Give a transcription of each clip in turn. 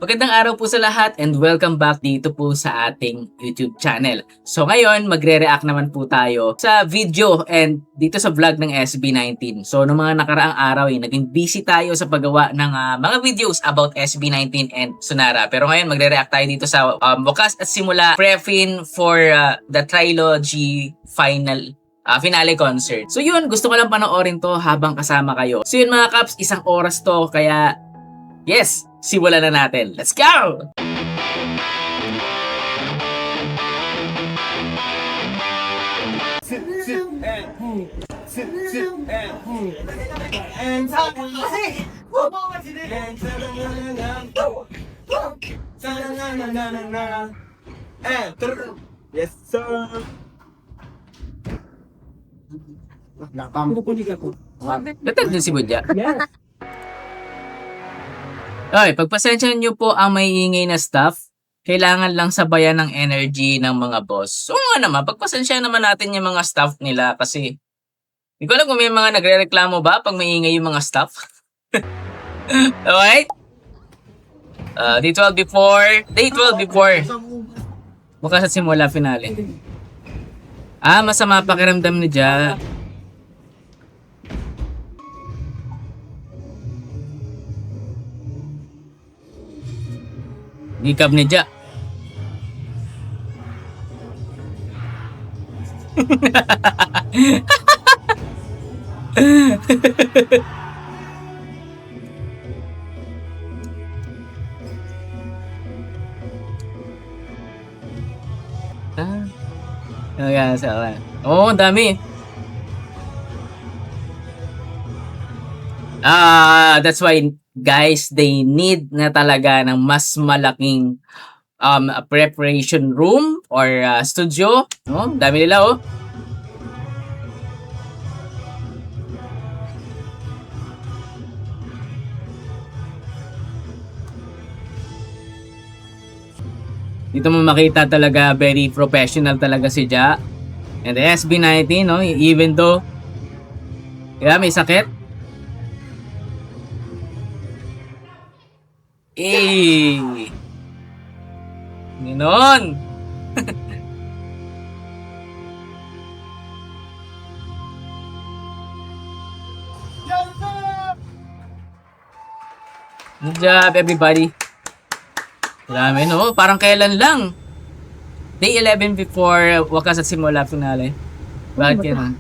Magandang araw po sa lahat and welcome back dito po sa ating YouTube channel. So ngayon, magre-react naman po tayo sa video and dito sa vlog ng SB19. So noong mga nakaraang araw, naging busy tayo sa paggawa ng mga videos about SB19 and Sunara. Pero ngayon, magre-react tayo dito sa Wakas at Simula Prefin for the Trilogy finale concert. So yun, gusto ko lang panoorin to habang kasama kayo. So yun mga Kaps, 1 oras to kaya yes, simulan na natin. Let's go! Yes, sir. Datal din si Budya. Yes. Okay, pagpasensyahan nyo po ang may ingay na staff. Kailangan lang sabayan ng energy ng mga boss. So nga naman, pagpasensyahan naman natin yung mga staff nila kasi hindi ko alam kung may mga nagre-reklamo ba pag may ingay yung mga staff. Alright? Day 12 before. Bukas at Simula finale. Masama pakiramdam ni Ja. Gikab ni Ja. Ayan, sawa. Oo, ang dami. That's why guys, they need na talaga ng mas malaking preparation room or studio. No? Dami nila oh. Dito mo makita talaga very professional talaga si Ja. And the SB19, no? Even though may sakit. Ganon. Good job, everybody. Marami, no? Parang kailan lang. Day 11 before Wakas at Simula finale. Bakit yan?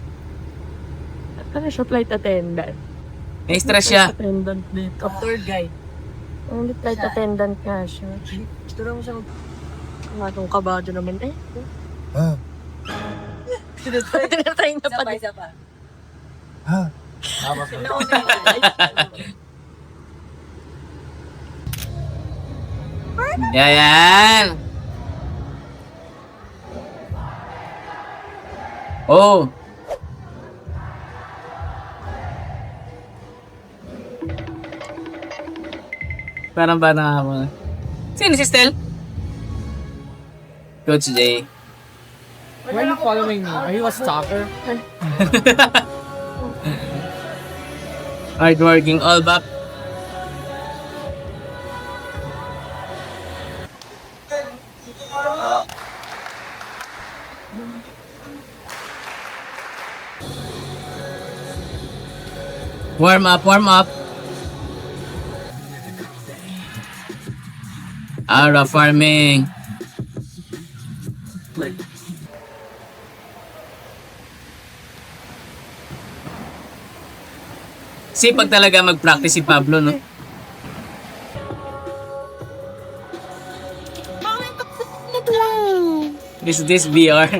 Ano siya, flight attendant? May stress siya. Flight attendant dito. Tour guide. Only flight attendant nga siya. Gusto mo siya Nga itong kabado naman eh. Tinatry. Tinatry na pa. Isa pa. Yan. Oh. Parang ba na mo? Sino si Stel? Coach J. Why are you following me? Are you a stalker? Hardworking all back. Warm up. Ara farming. Sipag talaga mag-practice si Pablo, no? This VR.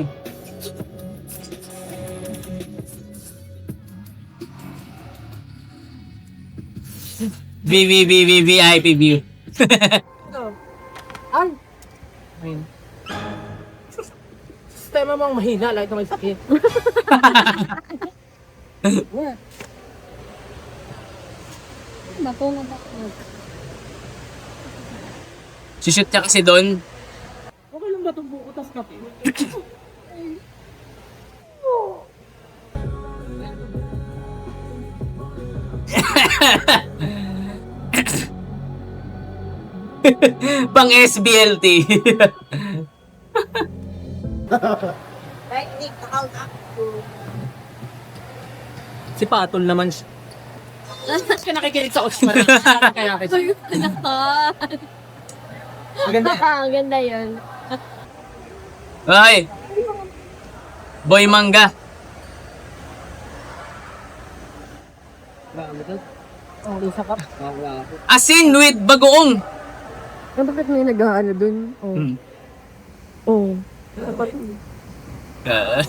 VIP view. Ay! Ayun. Sistema mong mahina, like na may sakit. Shoot niya kasi doon. Okay lang ba itong buko tas kape? Pang SBLT. Si Patol naman siya. Ba't ka nakikinig sa Osman? Kaya kita. Maganda. Ang ganda yun. Ay! Boy Mangga. Asin with bagoong. Bakit may nag-ano dun? Oh. Hmm. Oh. Ah.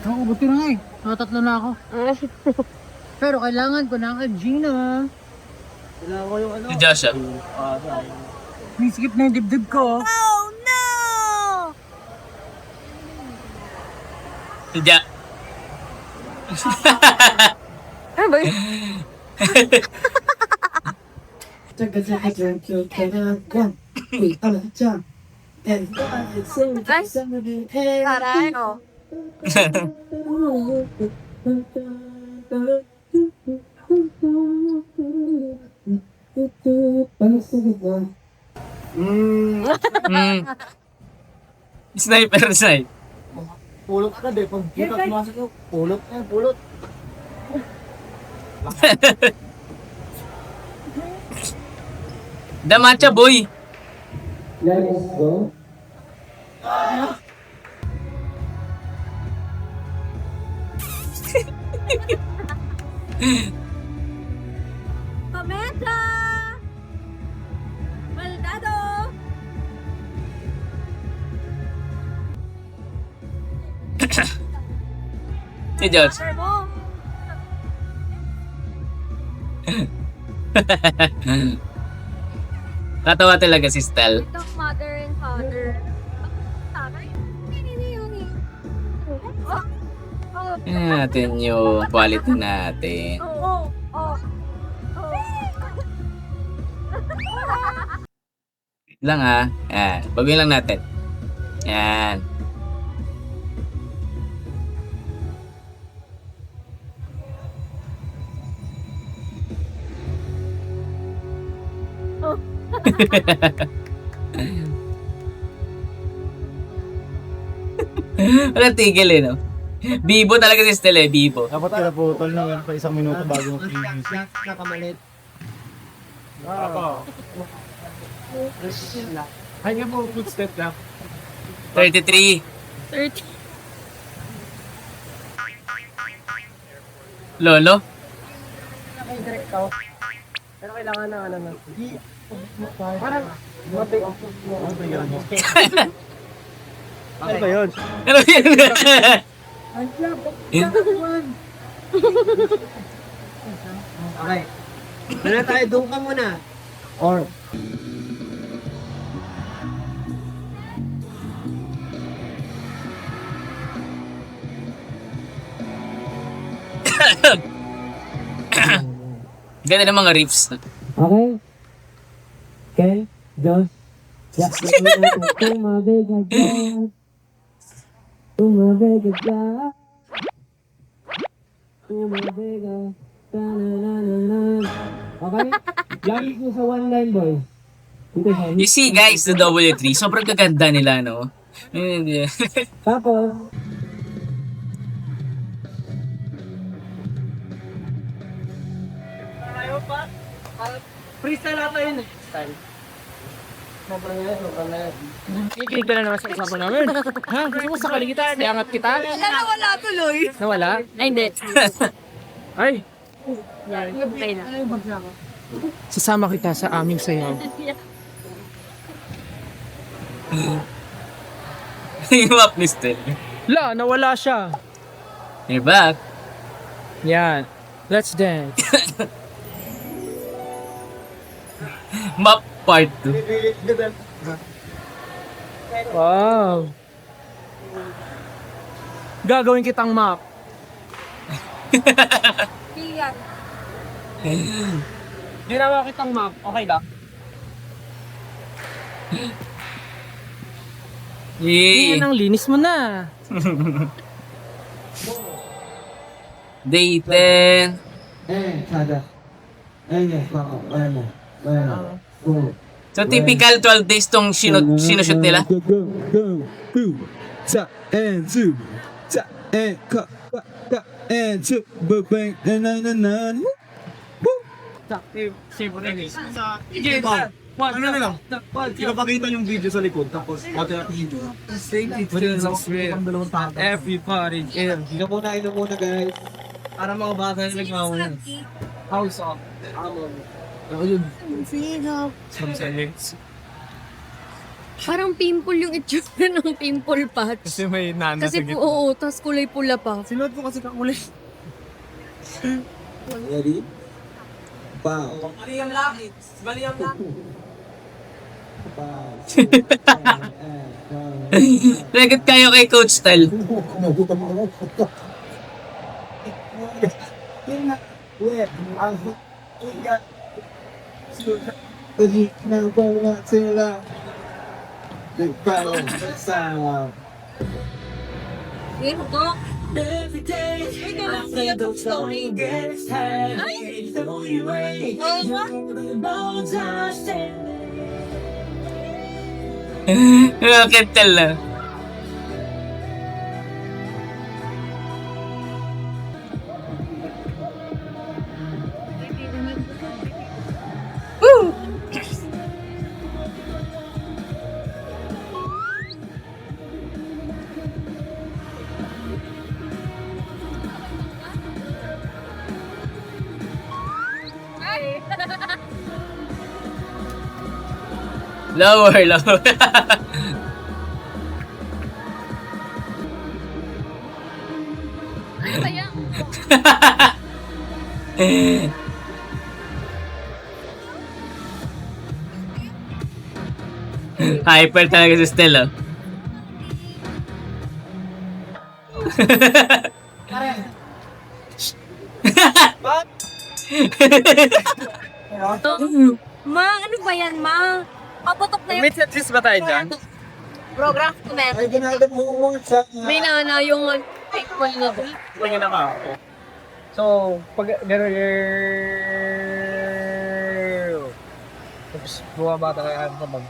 Ako, buti na nga eh. Nakatatlo na ako. Pero kailangan ko ng Gina. Kailangan ko yung ano. Si Joshua. Nisikip na yung dibdib ko. Si Ja. Ano ba yun? Aray, oh. Mm. Sniper, sniper. Pulot ka de. Pag kita tumasok ko, pulot na, pulot. Damacha boy. Let's go. Komenta! Maldado! Si Josh. Sir mo! Katawa talaga si Stel. Ito, mother and father. Tingnan natin yung quality natin. Oh, oh, oh. Lang ha. Yan. Baguhin lang natin. Yan. Walang tigil eh, no? Bibo talaga si Stel eh, Bibo. Dapat pinaputol na yan pa isang minuto bago mag-finish. Nakamalit. Ako. Ay nga po, footstep lang. 33. 30. Lolo? Direct ka. Pero kailangan ng ano na. Parang matik. Ano ba yun? Ano yan? Okay. Muna tayo, doon ka muna. Or, Ganda ng mga riffs. okay. Okay, Josh. Yeah. Tumabig agad. Tumabig agad. Tumabig agad. Ta-na-na-na-na. Okay? Lagi ko sa one line, boy. Dito sa You see guys, the W3, sobrang gaganda nila, no? Tapos, freestyle ata yun eh. Style. Sobrang na yan. Kikinig ka na naman sa usapan namin. Ha? Gusto mo sakali kita? Iangat kita? Nawala tuloy. Nawala? Ay, hindi. Ay! Yan, okay na. Sasama kita sa aming sayaw. Yung map ni Stel. La, nawala siya. You're back. Yan. Let's dance. Map part 2. Wow. Gagawin kitang map. Ginawa kitang map. Okay lang. Yay! Yan ang linis mo na. Day 10. So typical 12 days tong sinushoot nila. Go, go, go, go. Sa and two. Sa and ka and two. Bang na na na. Ano na lang? Pinapakita yung video sa likod, tapos Everybody, Ino muna guys. para mga bata na nagmauna. House of Amon. Some settings. Parang pimple yung itsura ng pimple patch. Kasi may nana Kasi oo, tas kulay pula pa. Sinuot mo kasi kakulay. Ready? Wow. Regot kayo kay Coach Tal. Bakit tala? Lower, lower. Ano kaya? Hyper talaga si Stella. Ma, ano ba yan, ma? Paputok na yung Mid-set ba tayo dyan? program. May nana yung pimple na ba? Tingin na ka ako. So, pag tapos bumaba tayo sa bag.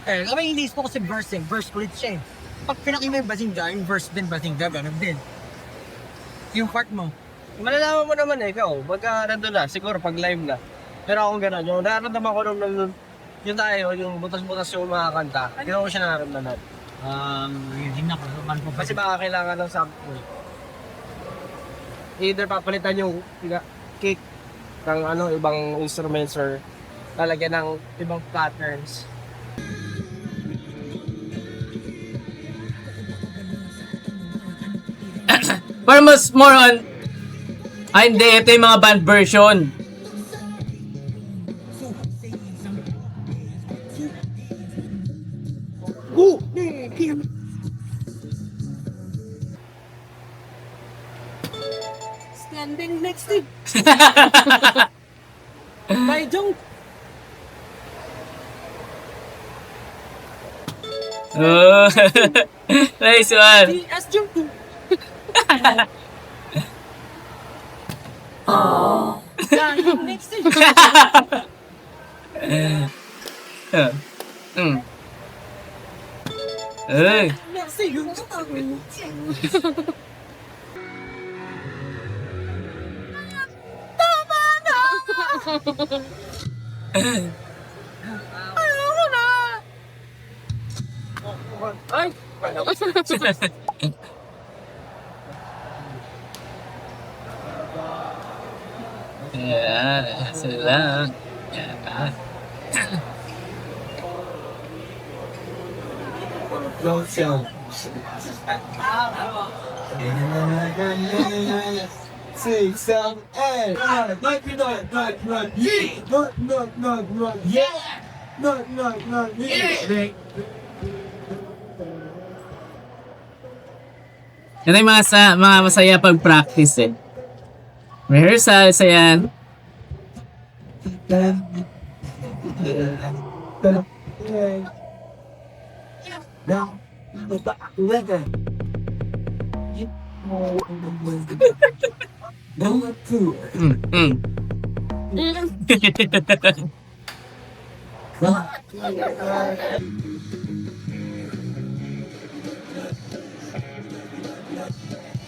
Kami inis ko kasi verse eh. Verse ulit siya eh. Pag pinakita yung Bazinga, yung verse din Bazinga, ganun din. Yung part mo. Malalaman mo naman eh, ikaw, pagka nandun na, siguro pag live na. Pero ako gano'n, yung nararamdaman ko nung yung tayo, yung butas-butas yung mga kanta, hindi ko siya nararamdaman. Hindi na ko. Kasi baka kailangan ng sample. Either papalitan yung kick ng ibang instruments or lalagyan ng ibang patterns. Pero mas more on... hindi. Ito yung mga band version. Standing next to I don't. Oh. Nice one. As you do. Standing next to Ay. next to you. Yan. Sila. Yan. Don't show. Six, seven, eight. Yan ay mga masaya pag-practice eh. Rehearsal, sayan.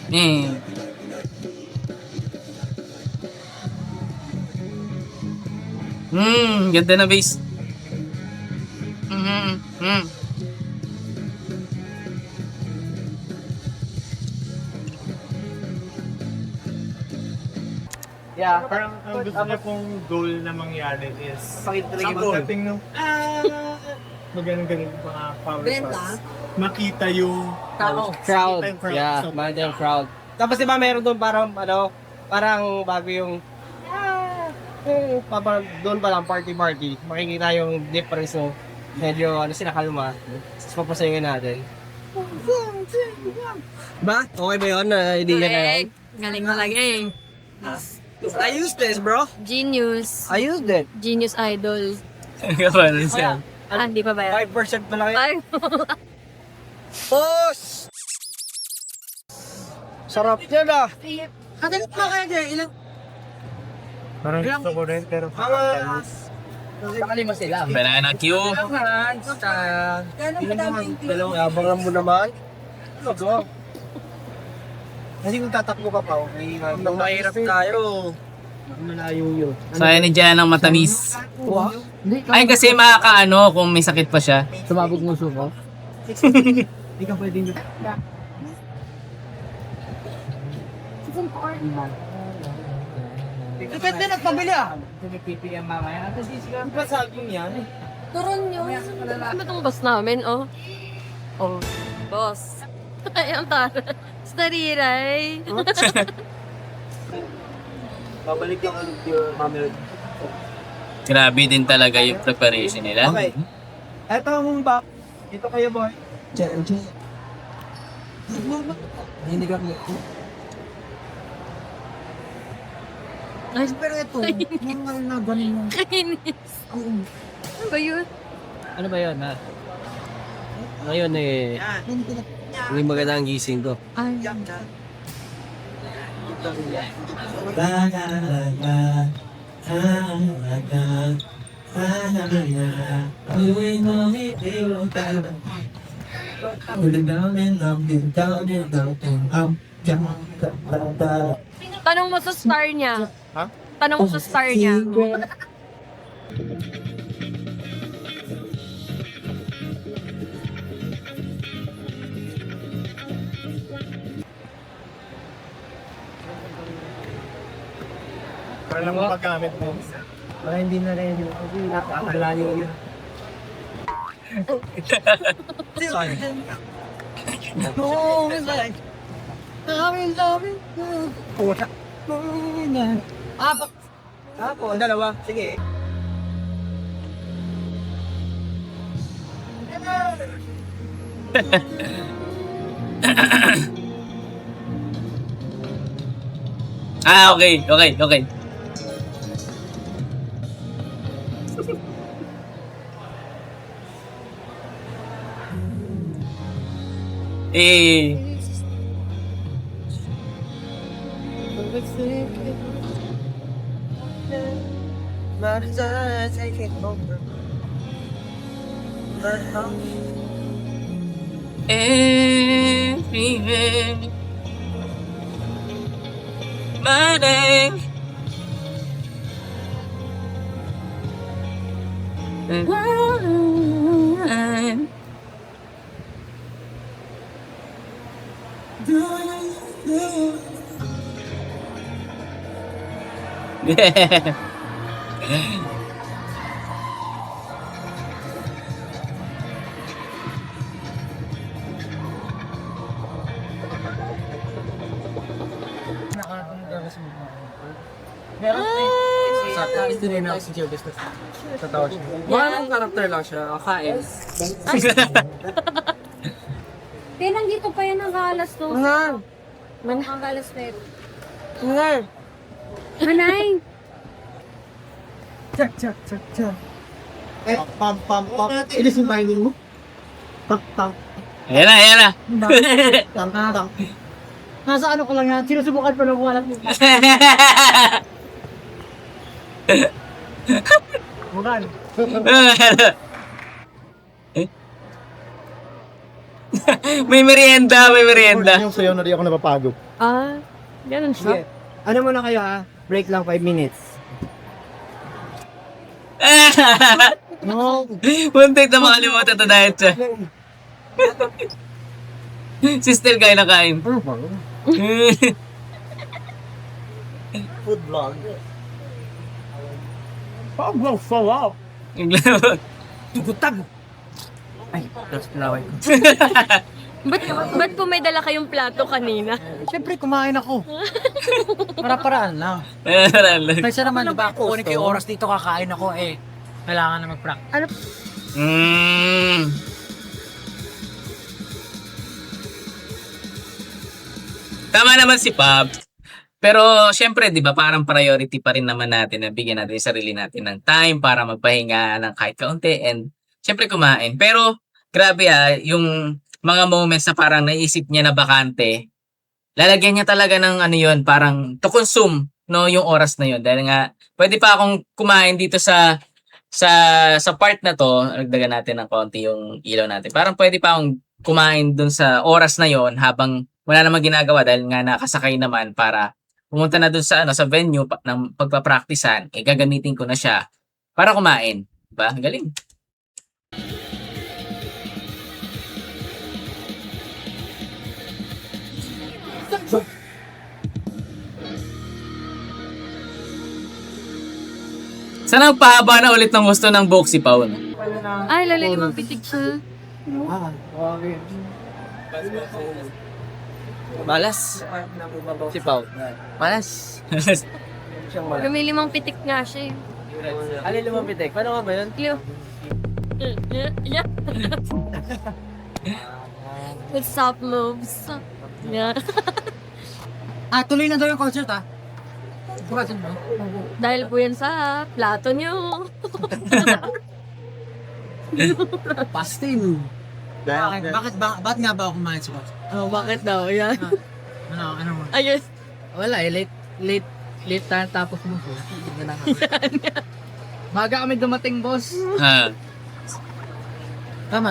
Mm. Eh. Ganda na base. Yeah. Parang ang gusto niya pong goal na mangyari is Pakitalaga pagdating ng magaling mga power pass, makita yung Crowd. Makita yung crowd. Yeah, So, makita yung crowd. Tapos diba meron doon parang parang bago yung doon pa lang party. Makikita yung difference no. Medyo sila kalma. Tapos papasayangin natin. Ba? Okay ba yun? Hindi niya na yun? Galing talaga eh. I use this, bro. Genius. I used it. Genius idol. Kapalan siya. Hindi pa ba yan? 5% pa lang yun. Ay, Boss! Sarap yan ah. Ano pa kaya dyan? Ilang? Parang gusto ko rin pero Nakalima sila. Banana Q. Yabangan mo naman. Go. Kasi kung tatakbo ka pa, nung mahirap tayo, malayo yun. Saya ni Jan ang matamis. Hindi, Ay kasi makakaano kung may sakit pa siya. sumabog nguso ko. Hindi ka pwedeng Depende nagpabili ah. PPM mamaya. Ang pasaging yan. turon yun. Ano itong boss namin, oh? Oh, boss. Ay, ang tara. Stariray. Babalik yung mamaya. Grabe din talaga yung preparation nila. Okay. Eto ang back. Ito kayo, boy. Hindi ka Ay, Pero ito, mga na ganun yung... kainis. Ano ba yun? Ano ba yun, ha? Ngayon eh, hindi maganda ang gising ko. Ay, tanong mo sa star niya. Ha? Tanong mo sa star niya. para lang magamit mo. Para hindi na rin yung... Napakalayo yun. No, it's like... Love it. Puta. Ako, ang dalawa. Sige. Okay. Eh, everywhere. Maring. Sa rin ako si Joe Business. Tatawa siya. Mga karakter lang siya, kain. Kaya nandito pa yan ang kalas to. Nga! Ang kalas na ito. Nga! Manay! Check. Pam. Ilis yung timing mo. Tak. Ayan na. Tang. Nasa ano ko lang yan, sinusubukan pa lang wala mo. Bukan. May merienda, may merienda. Yung sayo na di ako napapagod. Ah, ganun siya. Ano muna kayo ha? Break lang 5 minutes. No. Muntik na makalimutan ito dahil siya. Si Stel kain na kain. Food vlog. Oh, follow up. Tugutag. Ay, tapos laway. Ba't po may dala kayong plato kanina? Siyempre, kumain ako. Para-paraan lang. Ayan. Kaysa naman, diba, kukunin ko yung oras dito, kakain ako, eh. Kailangan na mag-practice. Ano? Tama naman si Pab. Pero syempre, 'di ba, parang priority pa rin naman natin na bigyan natin yung sarili natin ng time para magpahinga ng kahit kaunti and syempre kumain. Pero grabe yung mga moments na parang naisip niya na bakante, lalagyan niya talaga ng ano yun, parang to consume no yung oras na yun. Dahil nga pwede pa akong kumain dito sa part na to, dagdagan natin ng konti yung ilaw natin. Parang pwede pa akong kumain dun sa oras na yon habang wala namang ginagawa dahil nga nakasakay naman para pumunta na dun sa sa venue ng pagpa-practicean, gagamitin ko na siya para kumain, 'di ba? Galing. Sana magpahaba na ulit ng gusto ng buhok si Paul. Ay, lalagyan mong pitik siya. Malas. Si Pao. Malas. May 5 pitik nga siya eh. Alin lumang pitik? Paano nga ba yun? Leo. Yeah. With soft moves. Yeah. Tuloy na daw yung concert, ha? Concert mo? Dahil po yan sa plato niyo. Pastil. Bakit nga ba ako kumain sa concert? Oh, bakit daw? Yan. Ano mo? Ayun. Wala late tayo tapos mo. Maga kami dumating, boss. Tama.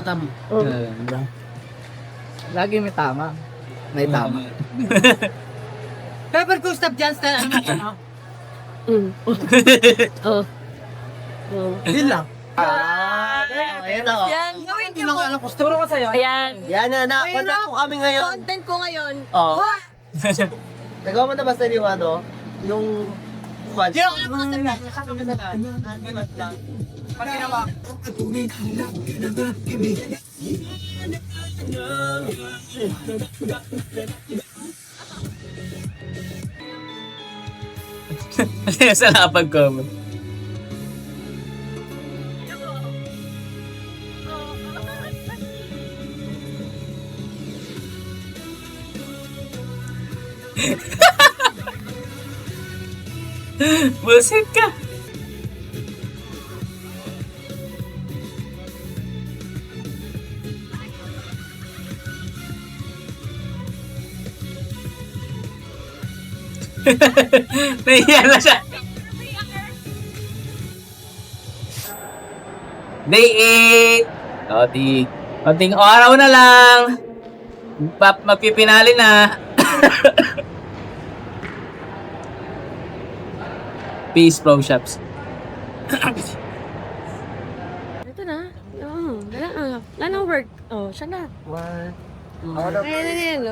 Lagi may tama. May tama. Pepper ko stop dyan, Stan. Oh. Yun lang. Ayan ako. Yan. Gawin Hindi lang alam ko. Turo ko sa'yo. Ayan. Yan na. Contact ko kami ngayon. Content ko ngayon. Oo. Nagawa mo na ba sa yung ano? Yung fans? Sa nakapag-comment. Bullshit ka. Nahiya na siya. Day 8. Konting araw na lang. Magpipinali na. Peace, Pro Shops. Ito na. Oo. Wala na work. Oh, siya na. Ayan.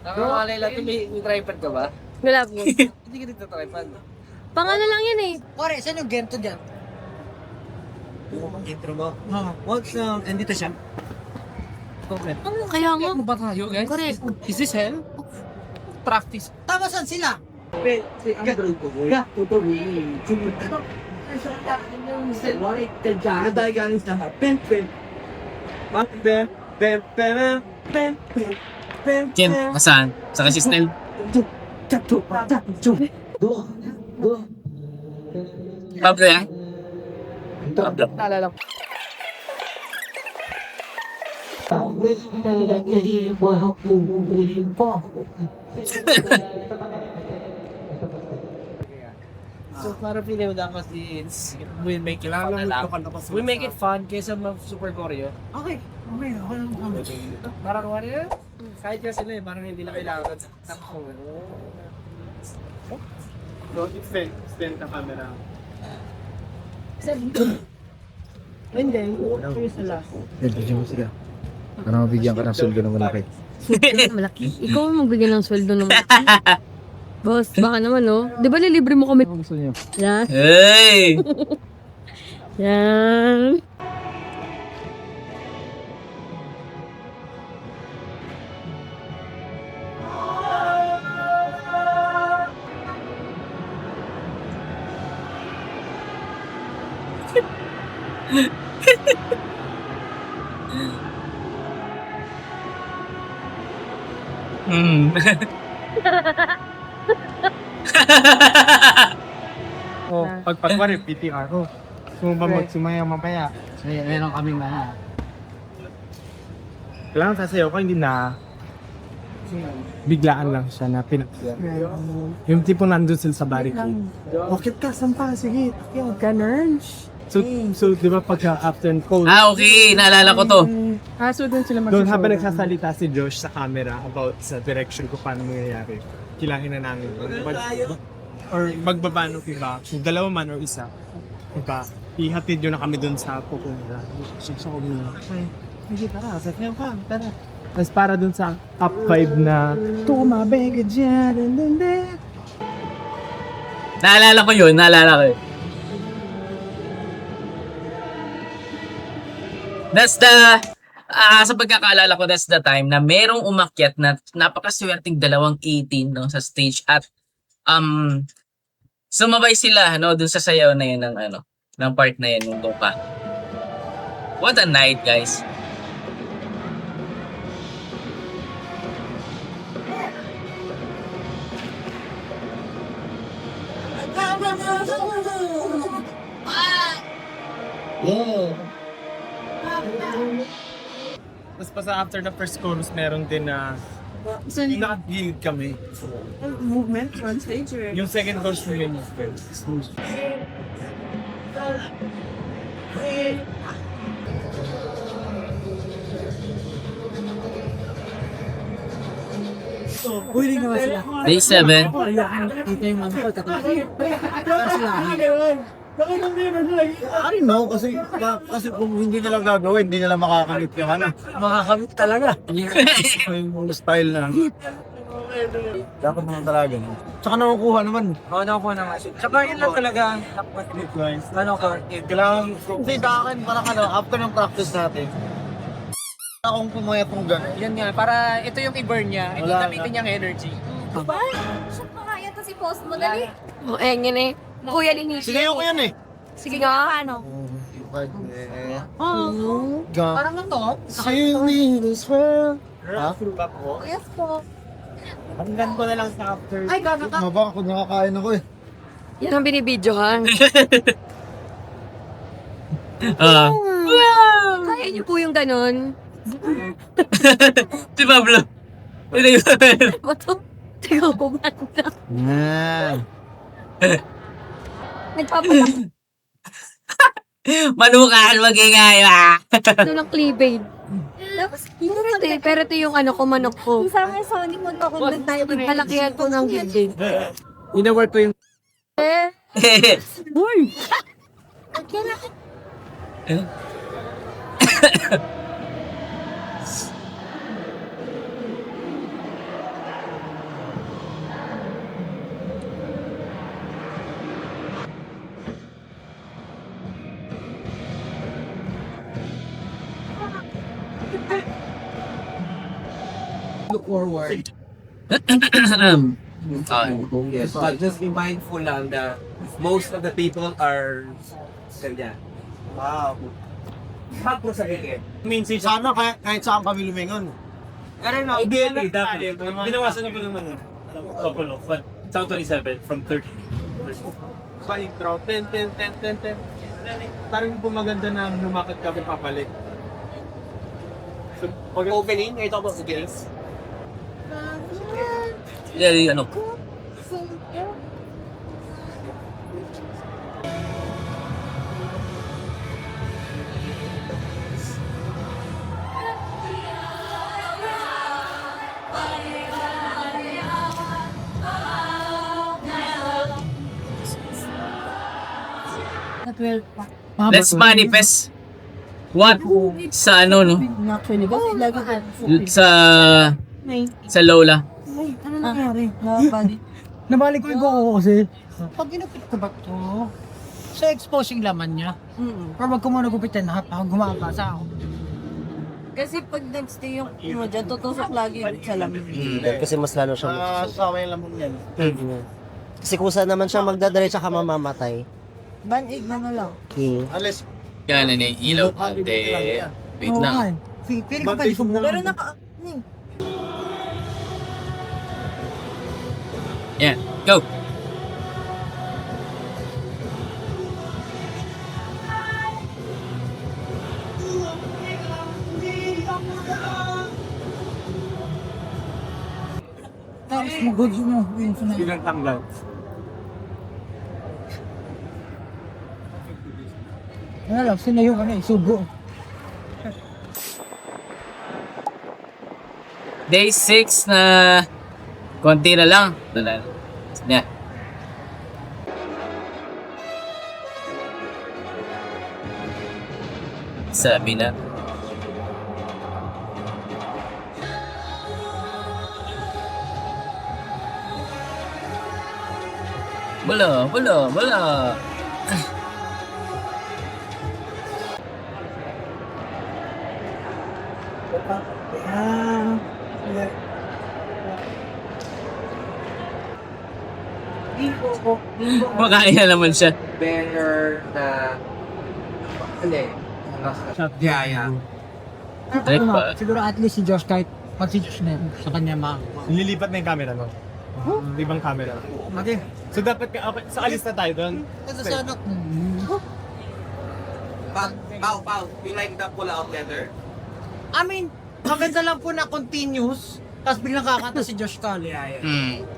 Ano nga Layla, may tripod ka ba? Wala po. Hindi ka nagtatripod. Pang ano lang yan eh. Pare, saan yung gento dyan? Intro mo? Andito siya. Ano kaya nga? Ano ba tayo, guys? Correct. Is this hell? Practice. Tama saan sila? Ken, saan? Sa kasi Snell? Pablo yan? Pablo. Naalala ko. So para pili mo dapat is we make it fun na lang. We make it fun kaysa super choreo. Okay. Okay lang. Parang ano yun? Kahit kasi sila parang hindi na kailangan sa Don't extend the camera. Hindi, okay sila. Bigyan mo sila. Para mabigyan ka ng sweldo ng malaki. Malaki. Ikaw ang magbigay ng sweldo ng malaki. Boss, baka naman, no? Di ba nilibre mo kami? Ano gusto niyo? Yan. Hey! Yan. Hmm. Oh, pagpagpari, PTR ko. Gusto mo ba magsumaya mamaya? Meron kaming Kailangan sasayaw ko, hindi na. Biglaan lang siya na yung tipo nandun sila sa barricade. Okay ka, sampa, sige. Ganun. So di ba pagka after cold, Okay, naalala ko to. so doon sila doon habang nagsasalita si Josh sa camera about sa direction ko paano mangyayari. Kilangin na namin. Or magbabano iba, kung dalawa man or isa. Diba? Ihatid yun na kami doon sa pupunta. Sa kumuna. Sige, tara, sakyan ka, tara. Tapos para doon sa top 5 na tumabay ka dyan, and then. Naalala ko yun. That's the, sa pagkakaalala ko, that's the time na merong umakyat na napakaswerteng 18 no, sa stage at sumabay sila no dun sa sayaw na yun ng part na yun ng Dopa. What a night, guys. Tapos pa sa after the first chorus, meron din na nakagilid kami. Movement on stage or? Yung second chorus mo yun. Pwede ka ba sila? Day 7. Ito yung mga ko. I don't know, kasi kung hindi nila gagawin, hindi nila makakamit yung Makakamit talaga. yung style na. Dapat naman talaga. Tsaka nakukuha naman. Oo, nakuha naman. Tsaka yun lang talaga. Ano ka? Kailangan, hindi sa akin, parang after ng practice natin, akong pumayat ng gano'n. Yan nga, para ito yung i-burn niya. Ito Wala gamitin niyang energy. Diba? Siya pa kaya to si post mo, dali. Oh, yan eh. Kuya Linishi. Sige, ako yan eh. Sige nga. Paano? Parang ito. Sa'yo this world. Ha? Yes po. Hanggan ko na lang sa after. Ay, gaga ka. Mabaka kung nakakain ako eh. Yan ang binibidyohan. Kaya niyo po yung ganun. Si Pablo. Ano yun? Bato. Tiyo ko banda. Nagpapatak. Manukaan, magingay. Ano ng cleavage. Tapos, Pero ito yung ano ko, manok ko. sa akin, Sonic, magkakundag tayo. Palakihan ko ng gilid. Ina-work ko yung Look forward. Yes, but just be mindful lang that most of the people are ganyan. Wow. Hag mo sa gigit. Sana kahit saan kami lumingon. Pero no, Ideally, dapat. Binawasan na ko naman yun. Couple of, but it's out 27 from 30. sa intro, 10. Parang po maganda na lumakad kami papalik. So Opening? Ito ba opening? Yan, ano. Na 12 pa. Let's manifest. What? Sa ano, no? Actually, kasi lagi ka. Sa Lola. Ay, ano nangyari? Nakabali. Nabalik ko yung buko kasi. Pag ginupit ko ba ito? Sa exposing laman niya. Pero wag ko muna gupitin lahat. Ako gumabasa ako. Kasi pag nagstay yung mo dyan, tutusok lagi yung sa lamin. Kasi mas lalo siya sama yung lamang yan. Kasi kung saan naman siya magdadiretsa ka mamamatay. Banig na lang. Unless Yan, ano yung ilaw. Ate. Wait Oo lang. nga eh. Feeling ko pwede ko Pero naka... Yan, go. Tapos mag-good mo. Yun sa na. Bilang tanggal. Ano lang, sinayo ka na eh. Sugo. Day 6 na konti na lang. Wala. Yan. Sabi na. Wala. Makain na naman siya. banner na hindi. Direct ba? Siguro at least si Josh kahit pag si Josh na sa kanya Nililipat na yung camera, no? Ibang camera. Okay. So dapat ka, okay, so alis na tayo doon. Kasi sa anak. Pau, you like the pull-out leather? I mean, maganda lang po na continuous. Tapos biglang kakanta si Josh Kali.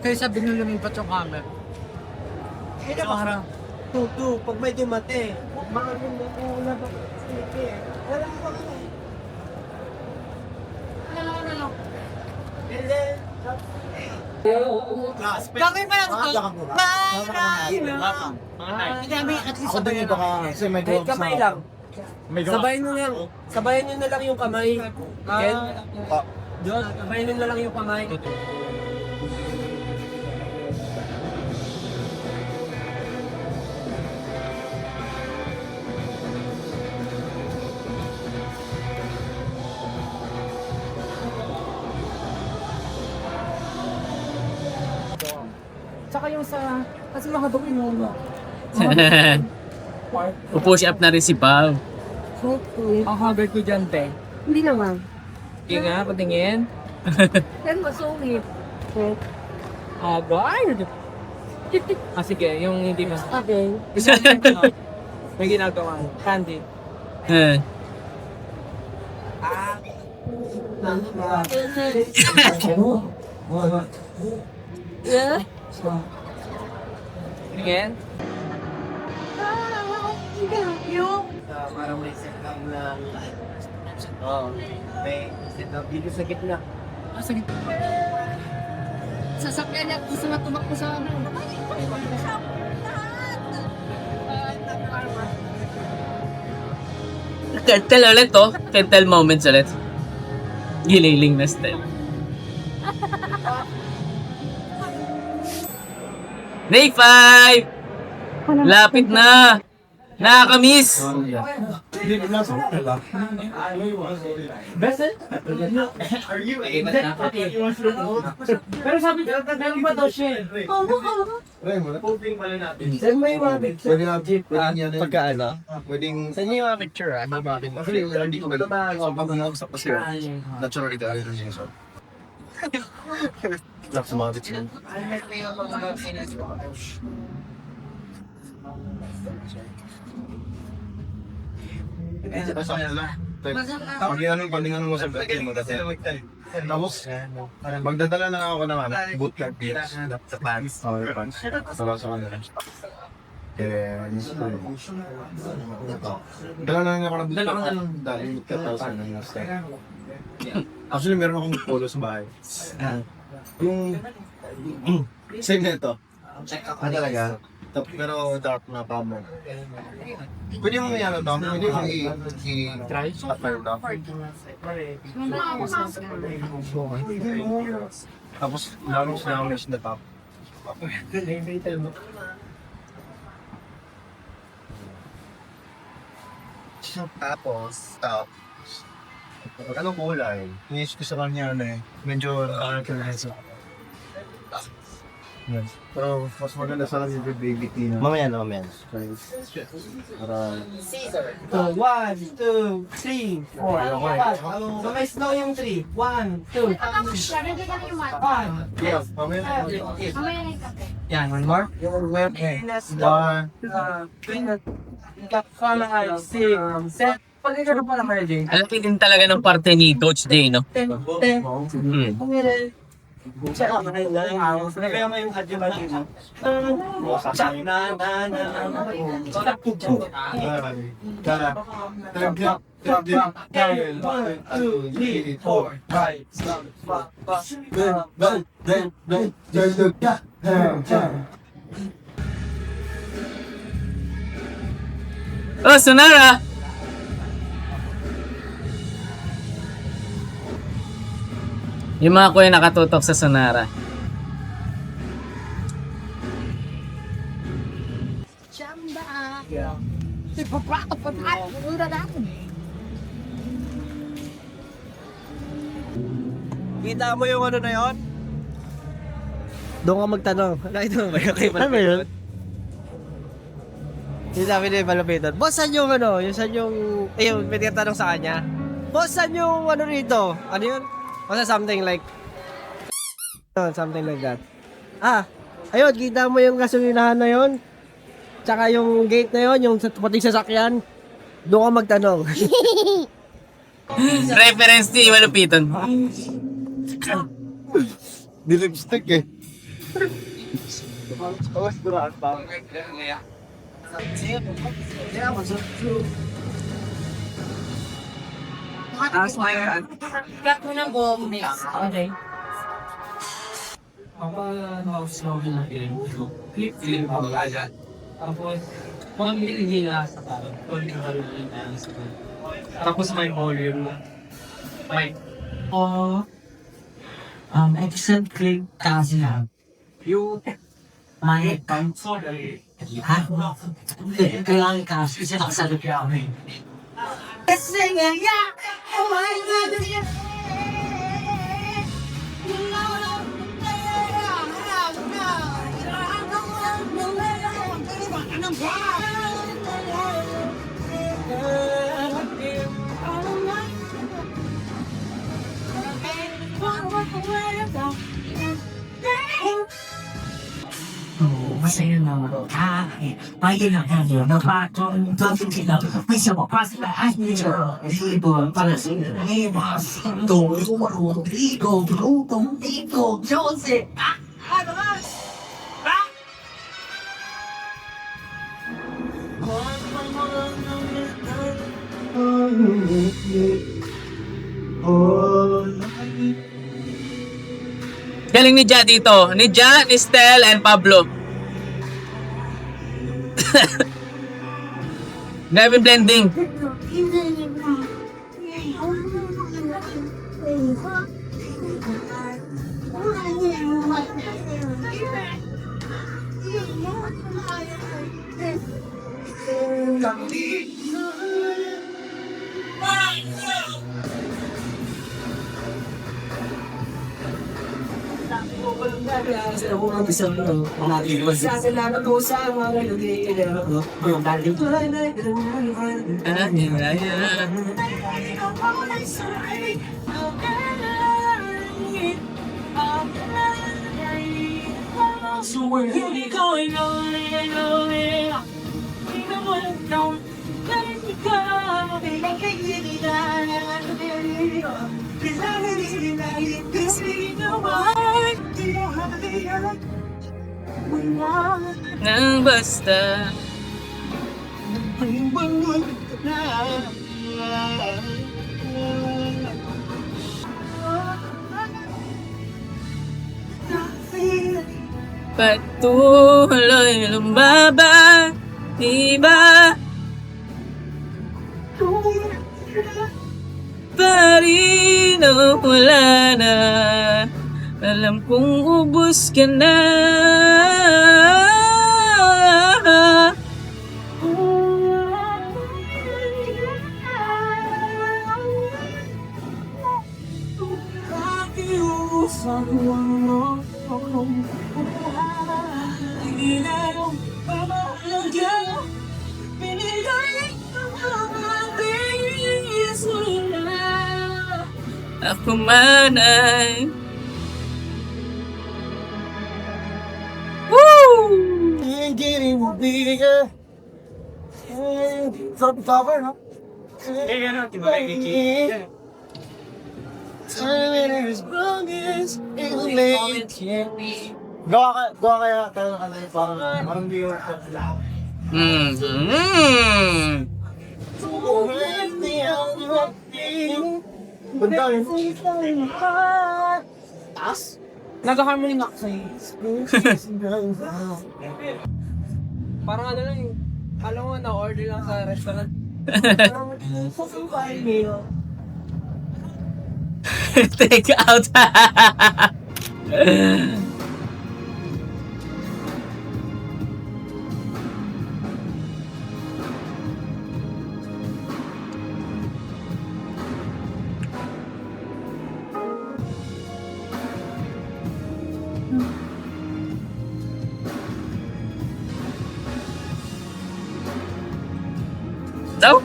Kaya sabi nyo lumipat yung camera. So, harang. Tutu, pag may dumate, maraming wala ba? Wala ba? Gagawin pa lang ito. Madami at least sabay na. Kahit kamay lang. May gawa. Sabayan nyo na lang yung kamay. Ken? John, sabayan nyo na lang yung kamay. Tsaka yung sa, kasi makabagin mo. Pupush up na rin si Pao. Ang haggard ko dyan, te. Hindi naman. Sige nga, patingin. Pero masungit. Haggard? Sige, yung hindi mas... Okay. May ginagawa. Candy. Yeah? Tingin? Parang may set-up na... Oo. May set-up dito sa gitna. Sige. Sasakyan niya, gusto na tumakbo sa ano. Kentel ulit to. Kentel moments ulit. Gililing na style. Day 5! Lapit na! Nakakamiss! Pero sabi niya, meron ba daw siya? Saan mo yung mga picture? Pagkaano? Saan niyo yung mga picture? Actually, hindi ko ba sa pasir. Naturally tayo rin yung sir. That's mga picture. Sorry. Pag-inan mo sa birthday mo dati. Tapos, magdadala na ako naman. Bootleg beers. Sa pants. Okay, pants. Sa kanila. Dala na lang ako ng bootleg. Dahil 10,000 na yung style. Actually, meron akong polo sa bahay. Yung... Same na ito. Talaga. Pero dark na pamo. Pwede mo yan ito. Pwede mo i-try sa fire na. Tapos, lalong sinamish na top. Tapos, top. Anong kulay? Inis ko sa kanya medyo pero mas maganda sa akin yung baby tea na. Mamaya na, mamaya. Para... So, 1, 2, 3, 4. So, may snow yung 3. 1, 2, 3, 4. Yes, mamaya na. Yan, one more. Okay. 1, 2, 5, 6, 7. Pagkakaroon pa lang kayo, Jay. Alam din talaga ng parte ni Coach Jay, no? 10. Siya ka, kaya may yung adjuman mo. Oh, Sonara! Yung mga kuya nakatutok sa Sonara. Kita mo yung ano na yun? Doon ka magtanong. Nakita mo ba yung kay Malapitan? Ano yun? Yung sabi ni Malapitan, boss, saan yung ano? Yung saan yung... Ayun, may tinatanong sa kanya. Boss, saan yung ano rito? Ano yun? Basta something like... Something like that. Ah, ayun, kita mo yung gasolinahan na yun? Tsaka yung gate na yun, yung pating sasakyan? Doon ka magtanong. Reference ni Malupiton. Nilipstick eh. Cut mo ng buhok. Okay. Tapos may volume. May... Excellent click kasi lang. Yung may sorry. Ha? Kailangan kasi siya nakasalip yan. Kasi nga, oh my God, masaya naman kahit pwede lang yan na patong dating sila may sama pa sila ay nito dito para sa inyo mas marunong dito brutong dito Jose ano ba? Galing ni Ja dito. Ni Ja, ni Stel, and Pablo. Grabe blending. Salamat po sa mga nagigilala ko. Ang daling tulay na So we're really going on and on and on. ikaw bilang kaibigan. Kailangan nilalayan kasi naman di mo halayan. Wala Nang basta. ang bangon na. Patuloy lumaban, diba? Parino wala na. Alam kong ubos ka na. Ako man ay Woo! Hindi mo bigay. From cover, no? Gawa kaya tayo ng ano yung parang di yung Taas? Nag-harmony nga ako sa'yo. Parang ano lang yung, alam mo, na-order lang sa restaurant. Take out. Daw?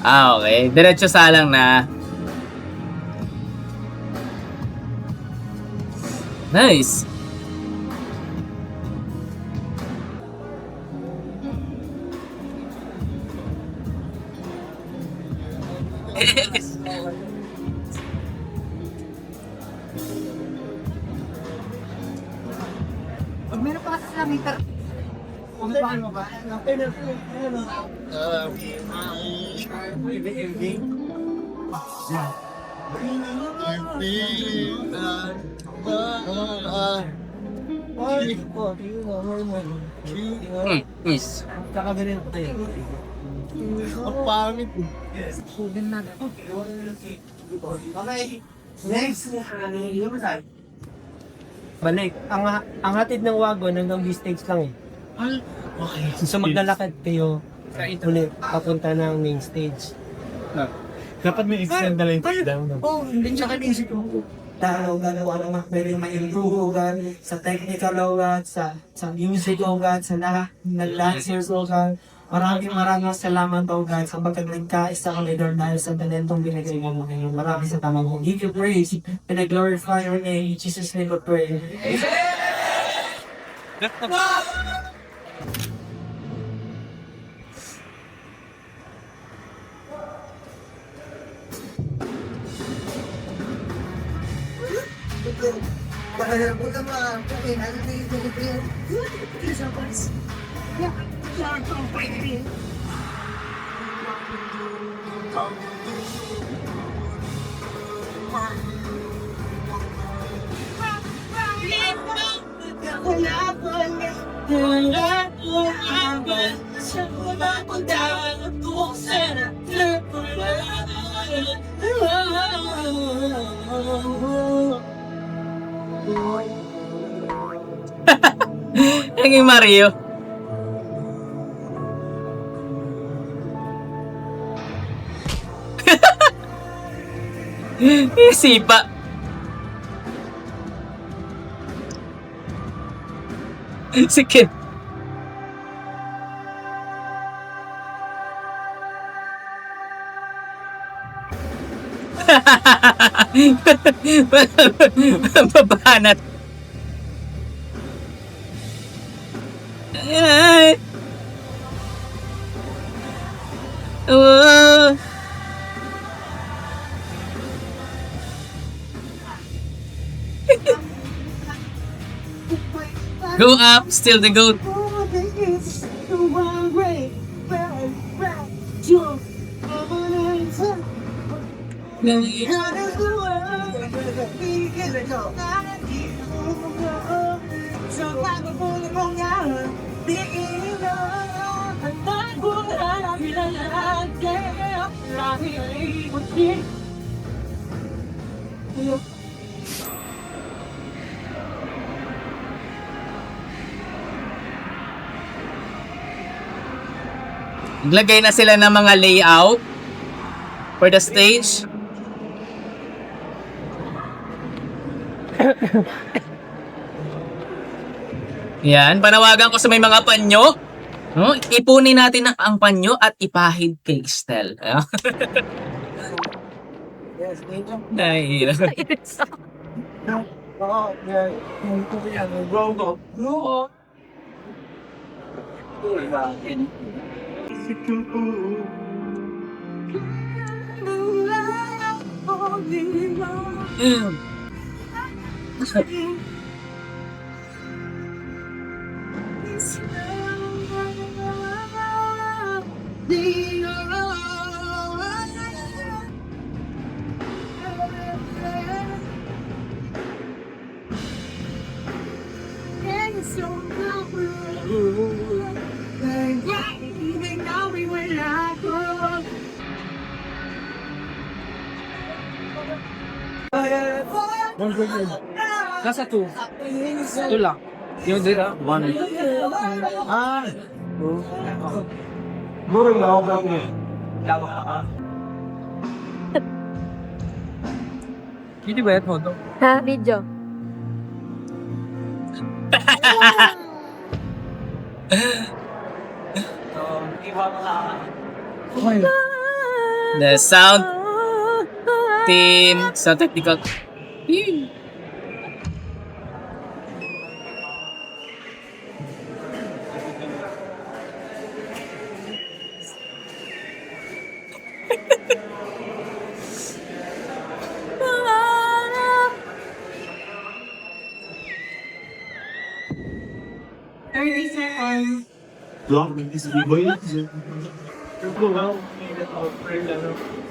Okay. Diretso salang na. Nice. Pag meron pa kasi sa meter, paano mo ba? Nice. Tsaka ganun tayo. Ang pangit. Sugin na. Okay. Next. Balik. Ang hatid ng wagon hanggang B-stage lang eh. Okay. So maglalakad kayo ulit papunta ng main stage. Dapat may extend na lang yung down. Oh, hindi siya kanisip ko. Tao gagawa ng pwede ma-improve ugan sa technical ugan, sa music ugan, sa lahat ng dancers ugan. Maraming salamat ugan sa pagkagligkaisa kami doon dahil sa talentong binigay mo ngayon. Maraming sa tama mo. Give you praise and I glorify your name. In Jesus' name we pray. Naging Mario. Sipa. Sikit. Ay. Oh. Go up, still the goat. Naglagay na sila ng mga layout for the stage. Yan, panawagan ko sa may mga panyo. No? Ipunin natin ang panyo at ipahid kay Estel. Nahihirap. Nasa 2. 2 lang. Yung dira, 1. Ah. Mura na ako kami. Hindi ba yan, Hodo? Ha? Video. The sound team, sound technical.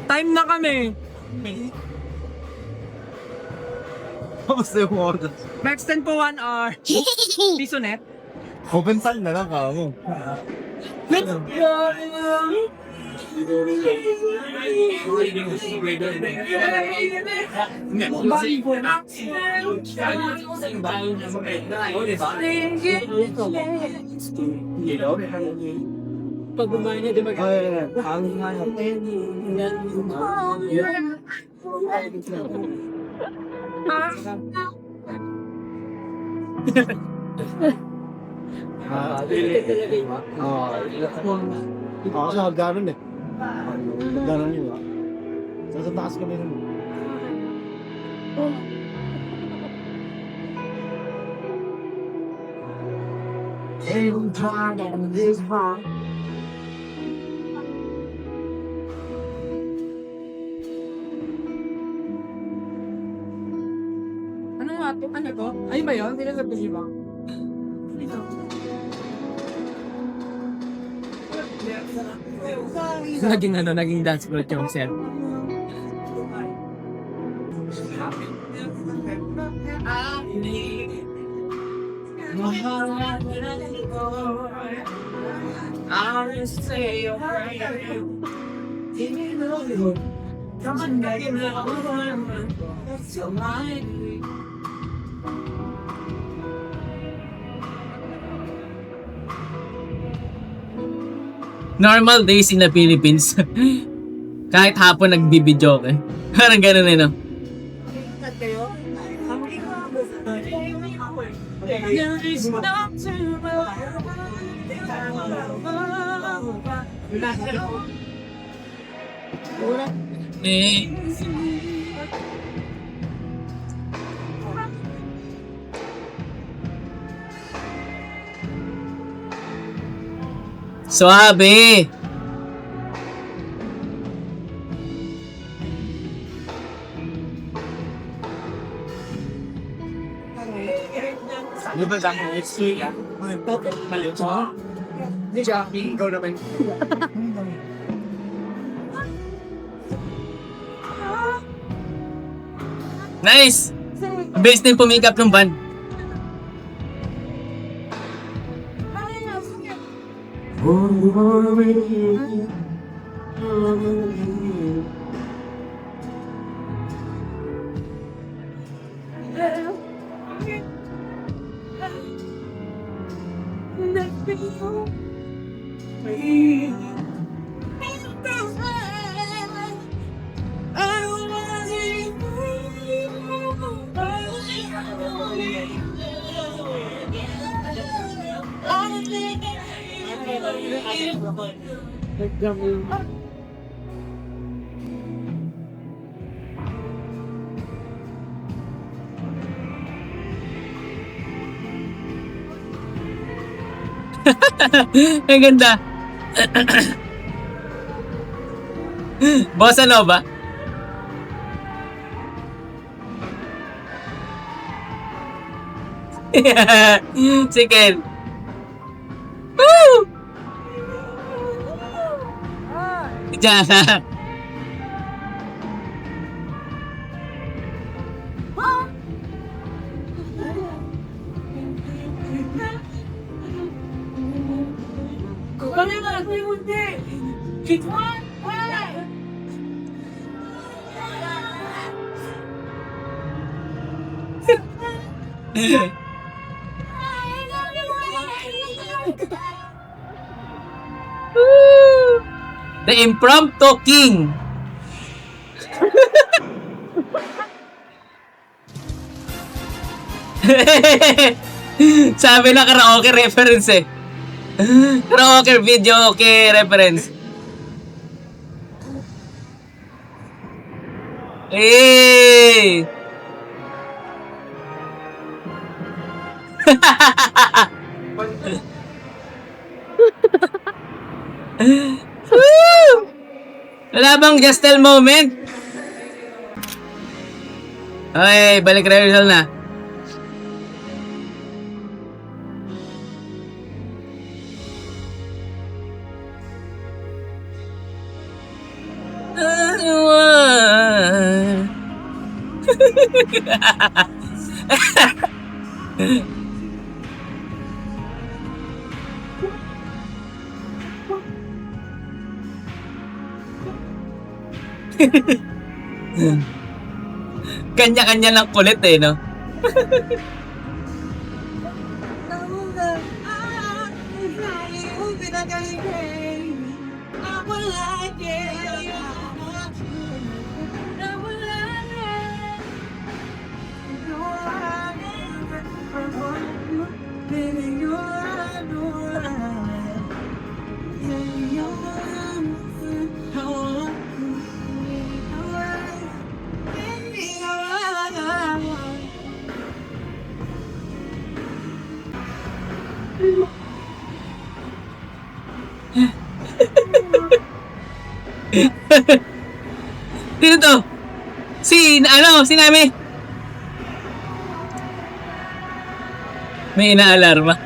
Time na kami! Kamusta yung order? Ma-extend po 1 hour. Piso net. Open time na lang ka mo. Pag bumain niya, di ba? Ako sa hagdanan eh. Hagdanan yun ah. Sa taas kami nun. Ano nga ito? Ano to? Ay ba yun? Hindi na sabi ba? Naging dance floor yung set. Normal days in the Philippines. Kahit hapon nagbibidyo eh. Parang ganun eh, no? Eh. Suabe! Di ba sa akin, it's sweet. Mali. Hindi siya, ikaw naman. Nice! Base din pumikap ng band. Ang ganda. Bossa Nova. Si Ken. Woo! Diyan. The Impromptu King. Sabi na karaoke reference eh. Karaoke video okay reference. Hey! Woo! Wala bang just tell moment? Okay, balik rehearsal na. Kanya-kanya lang kulit eh, no? Sino to? Si Nami? May inaalarma.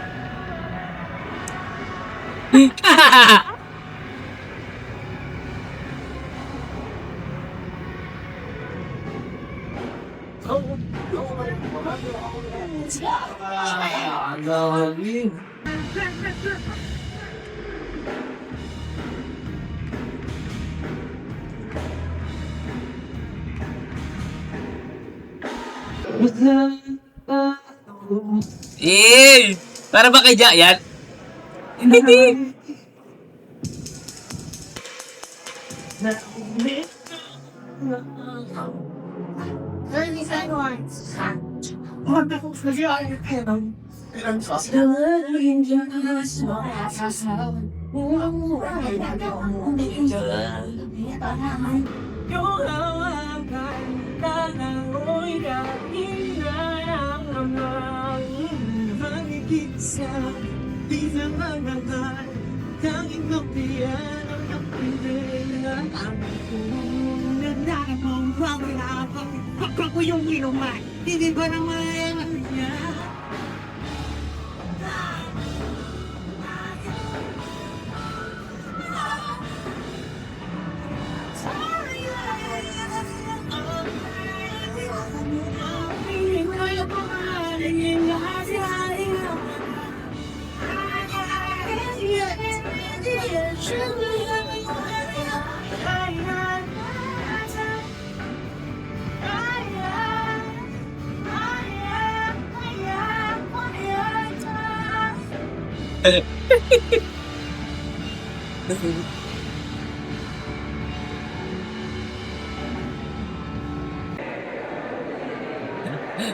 Eh, para ba kay Jayan? Hindi. 30 seconds.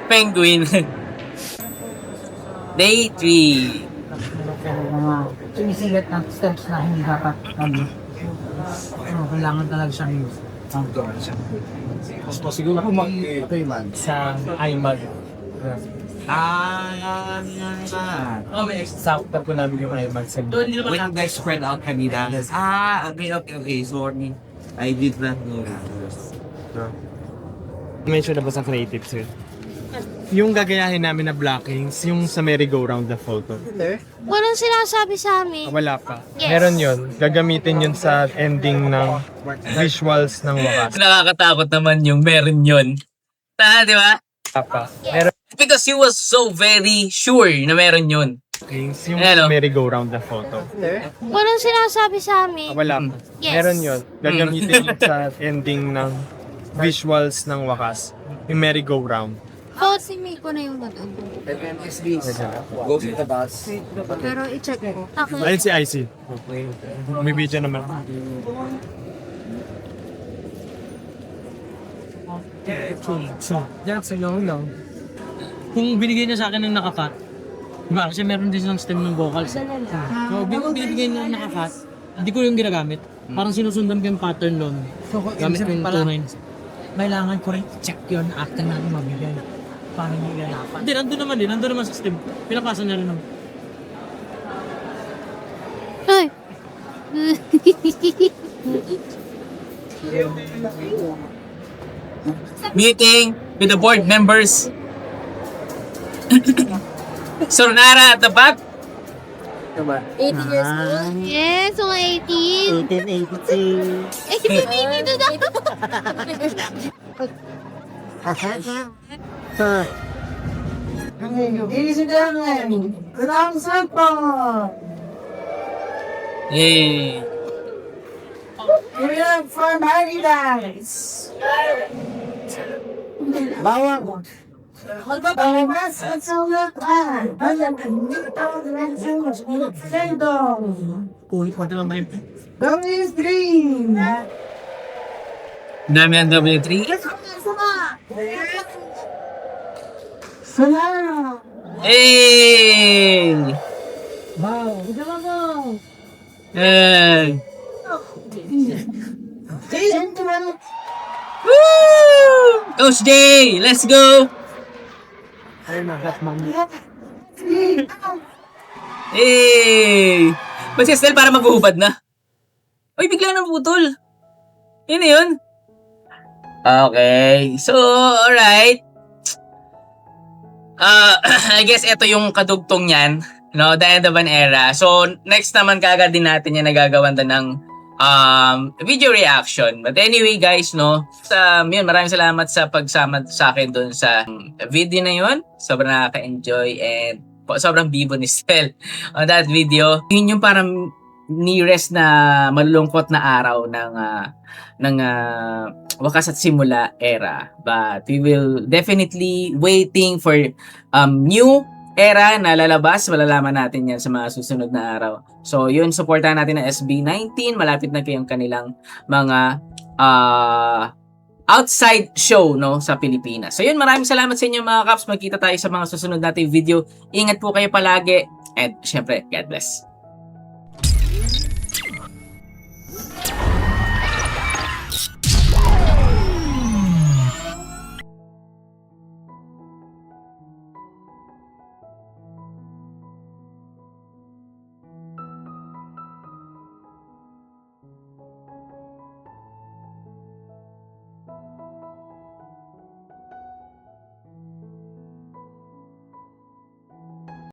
Penguin. Day 3. Mga sumisigat na steps na hindi dapat kailangan talaga siyang Siguro ako mag-payman. Sa iMag. Oh, may extra po namin yung iMag sa When you guys spread out kanina. Okay. Sorry. I did not know. mention na ba sa creative sir? Yung gagayahin namin na blockings, yung sa merry-go-round na photo. Walang sinasabi sa amin. Wala pa. Yes. Meron yun. Gagamitin yun sa ending ng visuals ng wakas. Nakakatakot naman yung meron yun. Di ba? Wala pa. Meron Because he was so very sure na meron yun. blockings, yung Ano? merry-go-round na photo. Walang sinasabi sa amin. Wala pa. Yes. Meron yun. Gagamitin yun sa ending ng visuals ng wakas. Yung merry-go-round. Oh, si Miko na yung nandun. Go to the bus. Pero i-check ko. Okay. Ayun si IC. May video naman. Jackson lang. Kung binigay niya sa akin ng nakakat, diba? Kasi meron din silang stem ng vocals. So, binibigay niya ng nakakat, hindi ko yung ginagamit. Parang sinusundan ko yung pattern nun. Gamit ko yung tunay. Kailangan ko rin check yun after natin mabigay. Paano niya ganapan? Hindi, nandun naman sa stem. Pinapasa niya rin naman. Ay! Meeting with the board members. Sornara at the back. 18 years old? Yes, mga 18. 1882. 18 dito na. Ladies and gentlemen, good afternoon. Yay. Give it up for Mighty Dice. Bawang. Magbabawas at sulatan. Alam ka, hindi tao na lang sendong. Uy, pwede lang may... Gawin dream. Dami ang W3. Salamat. Hey! Wow, ganda mo. Hey! Gentlemen. Woo! Coach Jay, let's go! Hey! Ba't si Estel para maghuhubad na? Uy, bigla nang putol. Yun na yun. Okay. So, alright. I guess ito yung kadugtong niyan. No, the end of an era. So, next naman kagad din natin yung nagagawan ng video reaction. But anyway guys, no, yun, maraming salamat sa pagsama sa akin doon sa video na yun. Sobrang nakaka-enjoy and sobrang bibo ni Stel on that video. Yun yung parang nearest na malulungkot na araw ng wakas at simula era. But we will definitely waiting for new era na lalabas. Malalaman natin yan sa mga susunod na araw. So, yun, supportahan natin ang SB19. Malapit na kayong kanilang mga outside show, no, sa Pilipinas. So, yun, maraming salamat sa inyo mga Kaps. Magkita tayo sa mga susunod nating video. Ingat po kayo palagi. And, syempre, God bless.